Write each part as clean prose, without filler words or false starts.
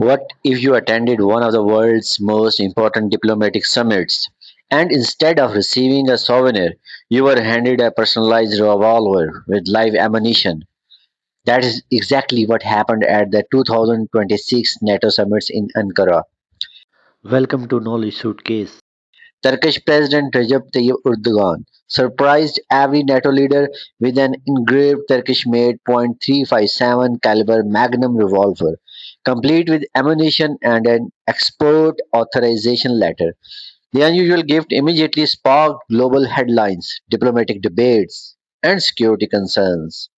What if you attended one of the world's most important diplomatic summits and instead of receiving a souvenir, you were handed a personalized revolver with live ammunition? That is exactly what happened at the 2026 NATO summits in Ankara. Welcome to Knowledge Suitcase. Turkish President Recep Tayyip Erdogan surprised every NATO leader with an engraved Turkish-made .357 caliber Magnum revolver, complete with ammunition and an export authorization letter. The unusual gift immediately sparked global headlines, diplomatic debates, and security concerns.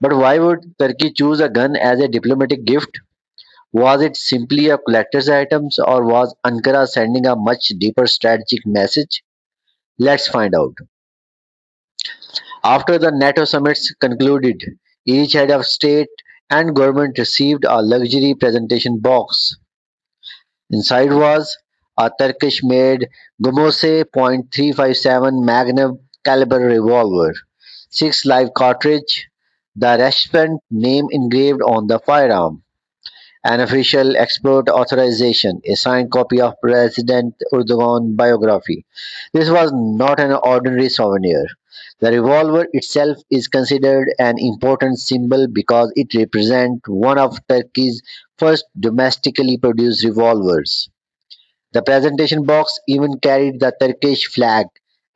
But why would Turkey choose a gun as a diplomatic gift? Was it simply a collector's item, or was Ankara sending a much deeper strategic message? Let's find out. After the NATO summits concluded, each head of state and government received a luxury presentation box. Inside was a Turkish-made Gumose .357 Magnum caliber revolver, six live cartridge, the recipient name engraved on the firearm, an official export authorization, a signed copy of President Erdogan biography. This was not an ordinary souvenir. The revolver itself is considered an important symbol because it represents one of Turkey's first domestically produced revolvers. The presentation box even carried the Turkish flag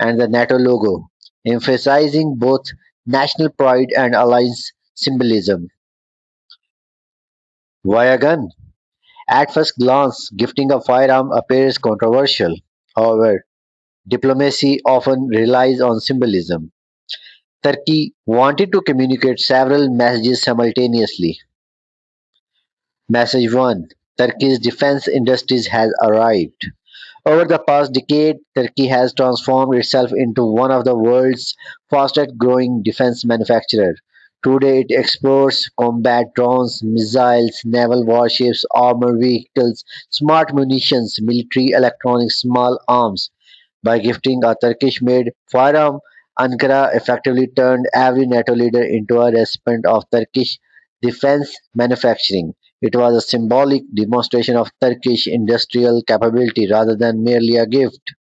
and the NATO logo, emphasizing both national pride and alliance symbolism. Why a gun? At first glance, gifting a firearm appears controversial. However, diplomacy often relies on symbolism. Turkey wanted to communicate several messages simultaneously. Message 1: Turkey's defense industries has arrived. Over the past decade, Turkey has transformed itself into one of the world's fastest growing defense manufacturers. Today, it exports combat drones, missiles, naval warships, armored vehicles, smart munitions, military electronics, small arms. By gifting a Turkish-made firearm, Ankara effectively turned every NATO leader into a recipient of Turkish defense manufacturing. It was a symbolic demonstration of Turkish industrial capability rather than merely a gift.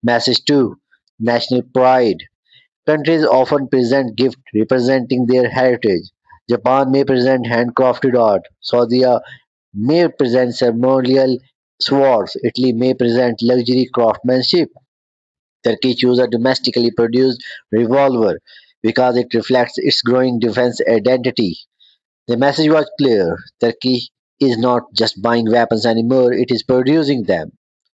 Message 2: National pride. Countries often present gifts representing their heritage. Japan may present handcrafted art. Saudi may present ceremonial swords. Italy may present luxury craftsmanship. Turkey chose a domestically produced revolver because it reflects its growing defense identity. The message was clear: Turkey is not just buying weapons anymore, it is producing them.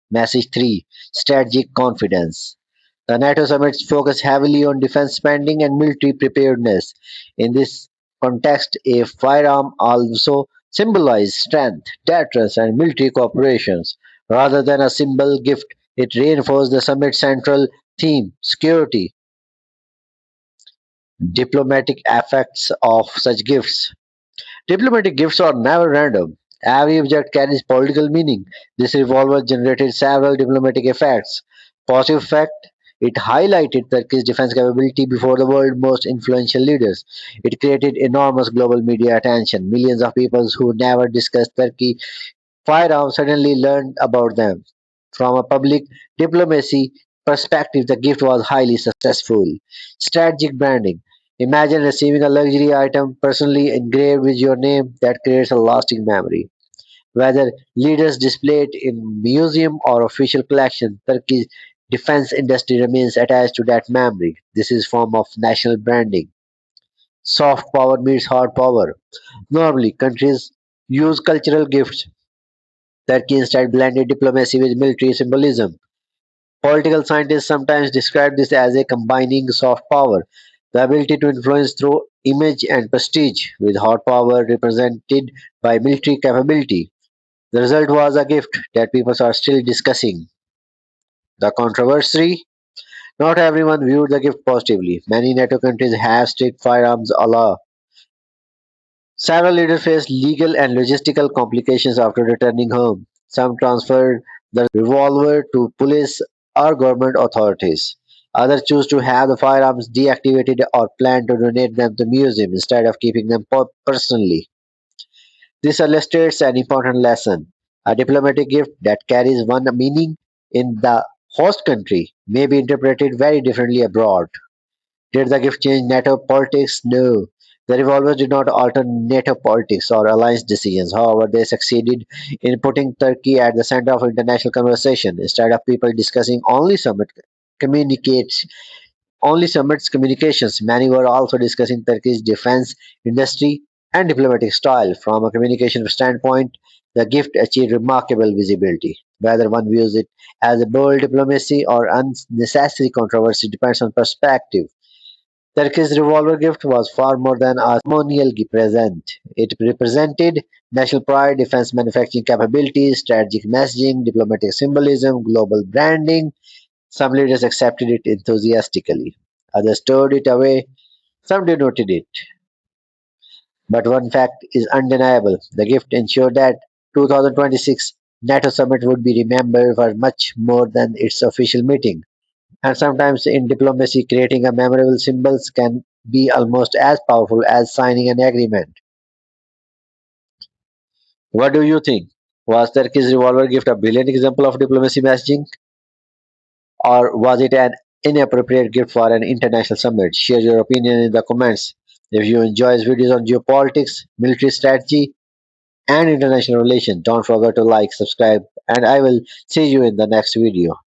Message 3: Strategic confidence. The NATO summits focus heavily on defense spending and military preparedness. In this context, a firearm also symbolizes strength, deterrence, and military cooperation. Rather than a symbol gift, it reinforced the summit's central theme: security. Diplomatic effects of such gifts. Diplomatic gifts are never random. Every object carries political meaning. This revolver generated several diplomatic effects. Positive effect: it highlighted Turkey's defense capability before the world's most influential leaders. It created enormous global media attention. Millions of people who never discussed Turkey firearms suddenly learned about them. From a public diplomacy perspective, the gift was highly successful. Strategic branding. Imagine receiving a luxury item personally engraved with your name that creates a lasting memory. Whether leaders display it in museum or official collection, Turkey's defense industry remains attached to that memory. This is form of national branding. Soft power meets hard power. Normally, countries use cultural gifts. Turkey instead blended diplomacy with military symbolism. Political scientists sometimes describe this as a combining soft power, the ability to influence through image and prestige, with hard power represented by military capability. The result was a gift that people are still discussing. The controversy: not everyone viewed the gift positively. Many NATO countries have strict firearms law. Several leaders faced legal and logistical complications after returning home. Some transferred the revolver to police or government authorities. Others chose to have the firearms deactivated or plan to donate them to museums instead of keeping them personally. This illustrates an important lesson. A diplomatic gift that carries one meaning in the host country may be interpreted very differently abroad. Did the gift change NATO politics? No. The revolvers did not alter NATO politics or alliance decisions. However, they succeeded in putting Turkey at the center of international conversation. Instead of people discussing communicates only summits communications, many were also discussing Turkey's defense industry and diplomatic style. From a communication standpoint, the gift achieved remarkable visibility. Whether one views it as a bold diplomacy or unnecessary controversy depends on perspective. Turkey's revolver gift was far more than a ceremonial present. It represented national pride, defense manufacturing capabilities, strategic messaging, diplomatic symbolism, global branding. Some leaders accepted it enthusiastically, others stored it away, some denoted it. But one fact is undeniable: the gift ensured that 2026 NATO Summit would be remembered for much more than its official meeting. And sometimes in diplomacy, creating a memorable symbols can be almost as powerful as signing an agreement. What do you think? Was Turkey's revolver gift a brilliant example of diplomacy messaging, or was it an inappropriate gift for an international summit? Share your opinion in the comments. If you enjoy videos on geopolitics, military strategy, and international relations, don't forget to like, subscribe, and I will see you in the next video.